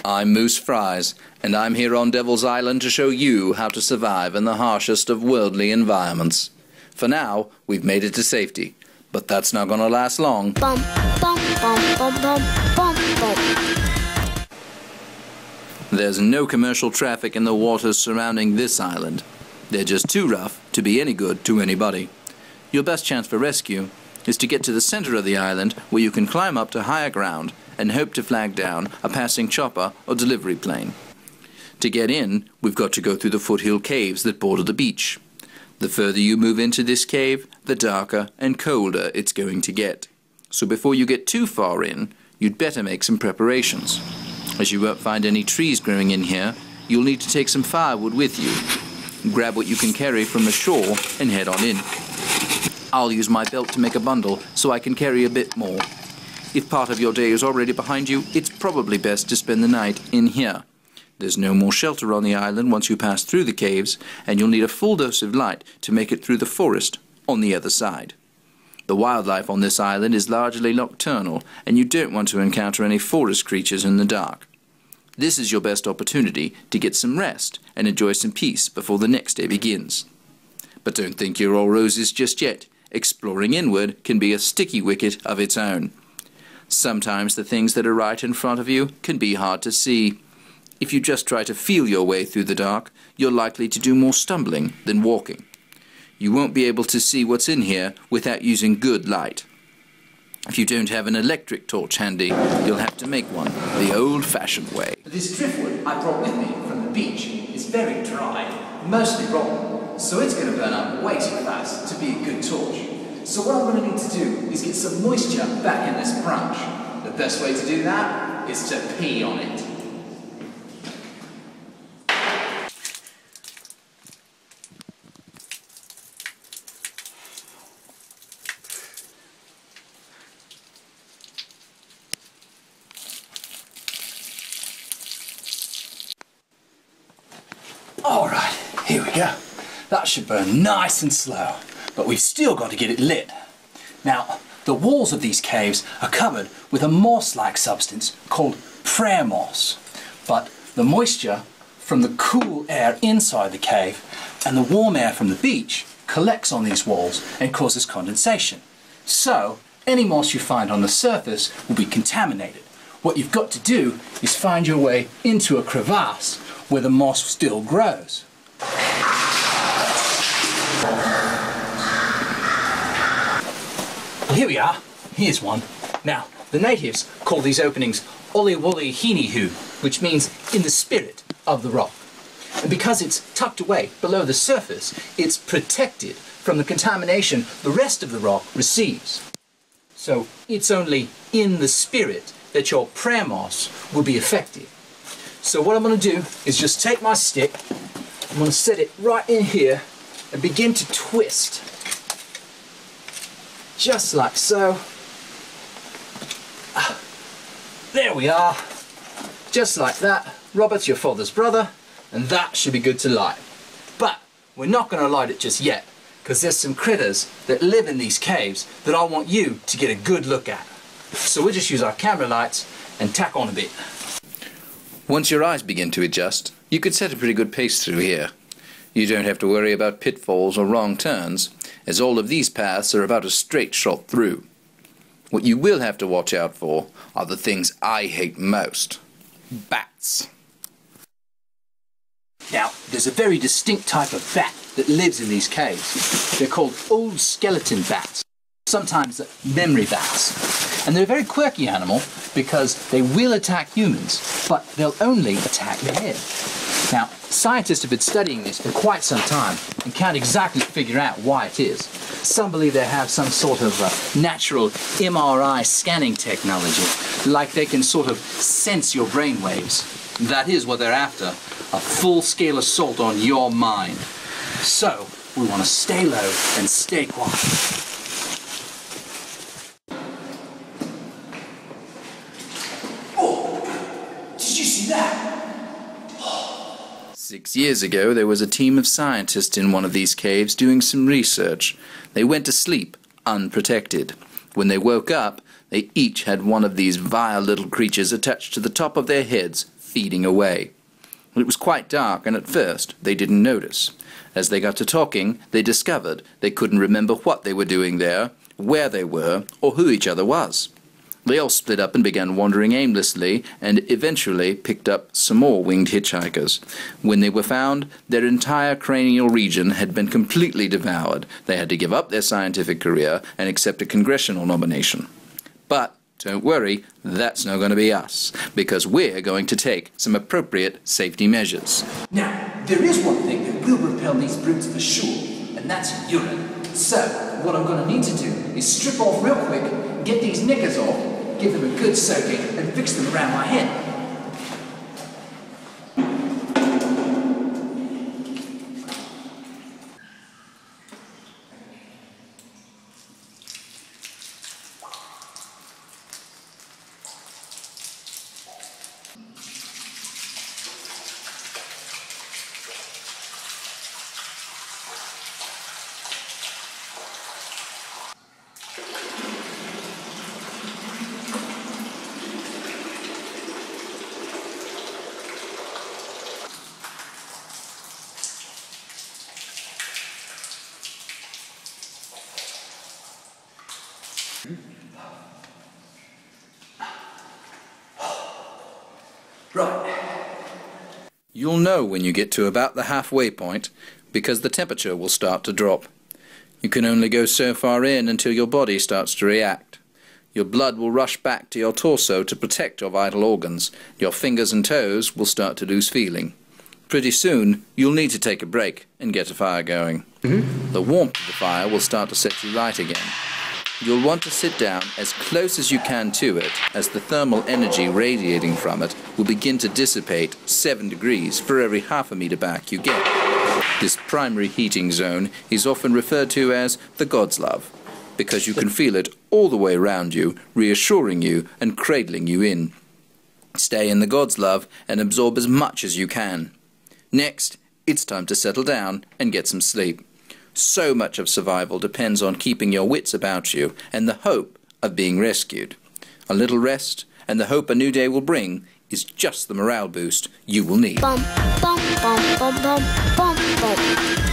I'm Moose Fries, and I'm here on Devil's Island to show you how to survive in the harshest of worldly environments. For now, we've made it to safety, but that's not going to last long. Bum, bum, bum, bum, bum, bum, bum. There's no commercial traffic in the waters surrounding this island. They're just too rough to be any good to anybody. Your best chance for rescue is to get to the center of the island, where you can climb up to higher ground and hope to flag down a passing chopper or delivery plane. To get in, we've got to go through the foothill caves that border the beach. The further you move into this cave, the darker and colder it's going to get. So before you get too far in, you'd better make some preparations. As you won't find any trees growing in here, you'll need to take some firewood with you. Grab what you can carry from the shore and head on in. I'll use my belt to make a bundle so I can carry a bit more. If part of your day is already behind you, it's probably best to spend the night in here. There's no more shelter on the island once you pass through the caves, and you'll need a full dose of light to make it through the forest on the other side. The wildlife on this island is largely nocturnal, and you don't want to encounter any forest creatures in the dark. This is your best opportunity to get some rest and enjoy some peace before the next day begins. But don't think you're all roses just yet. Exploring inward can be a sticky wicket of its own. Sometimes the things that are right in front of you can be hard to see. If you just try to feel your way through the dark, you're likely to do more stumbling than walking. You won't be able to see what's in here without using good light. If you don't have an electric torch handy, you'll have to make one the old-fashioned way. This driftwood I brought with me from the beach is very dry, mostly rotten, so it's going to burn up way too fast to be a good torch. So what I'm going to need to do is get some moisture back in this branch. The best way to do that is to pee on it. Alright, here we go. That should burn nice and slow, but we've still got to get it lit. Now, the walls of these caves are covered with a moss-like substance called prayer moss, but the moisture from the cool air inside the cave and the warm air from the beach collects on these walls and causes condensation. So, any moss you find on the surface will be contaminated. What you've got to do is find your way into a crevasse where the moss still grows. Well, here we are. Here's one. Now, the natives call these openings Oli Woli Hinihu, which means in the spirit of the rock. And because it's tucked away below the surface, it's protected from the contamination the rest of the rock receives. So it's only in the spirit that your prayer moss will be effective. So what I'm going to do is just take my stick, I'm going to set it right in here and begin to twist. Just like so. There we are. Just like that. Robert's your father's brother, and that should be good to light. But we're not going to light it just yet, because there's some critters that live in these caves that I want you to get a good look at. So we'll just use our camera lights and tack on a bit. Once your eyes begin to adjust, you could set a pretty good pace through here. You don't have to worry about pitfalls or wrong turns, as all of these paths are about a straight shot through. What you will have to watch out for are the things I hate most. Bats. Now, there's a very distinct type of bat that lives in these caves. They're called old skeleton bats, sometimes memory bats. And they're a very quirky animal because they will attack humans, but they'll only attack the head. Now, scientists have been studying this for quite some time and can't exactly figure out why it is. Some believe they have some sort of natural MRI scanning technology, like they can sort of sense your brain waves. That is what they're after, a full-scale assault on your mind. So, we want to stay low and stay quiet. Did you see that? 6 years ago, there was a team of scientists in one of these caves doing some research. They went to sleep, unprotected. When they woke up, they each had one of these vile little creatures attached to the top of their heads, feeding away. It was quite dark, and at first they didn't notice. As they got to talking, they discovered they couldn't remember what they were doing there, where they were, or who each other was. They all split up and began wandering aimlessly, and eventually picked up some more winged hitchhikers. When they were found, their entire cranial region had been completely devoured. They had to give up their scientific career and accept a congressional nomination. But don't worry, that's not going to be us, because we're going to take some appropriate safety measures. Now, there is one thing that will repel these brutes for sure, and that's urine. So, what I'm going to need to do is strip off real quick, get these knickers off, give them a good soaking, and fix them around my head. Right. You'll know when you get to about the halfway point, because the temperature will start to drop. You can only go so far in until your body starts to react. Your blood will rush back to your torso to protect your vital organs. Your fingers and toes will start to lose feeling. Pretty soon, you'll need to take a break and get a fire going. The warmth of the fire will start to set you right again. You'll want to sit down as close as you can to it, as the thermal energy radiating from it will begin to dissipate 7 degrees for every half a meter back you get. This primary heating zone is often referred to as the God's love, because you can feel it all the way around you, reassuring you and cradling you in. Stay in the God's love and absorb as much as you can. Next, it's time to settle down and get some sleep. So much of survival depends on keeping your wits about you and the hope of being rescued. A little rest and the hope a new day will bring is just the morale boost you will need. Bum, bum, bum, bum, bum, bum, bum.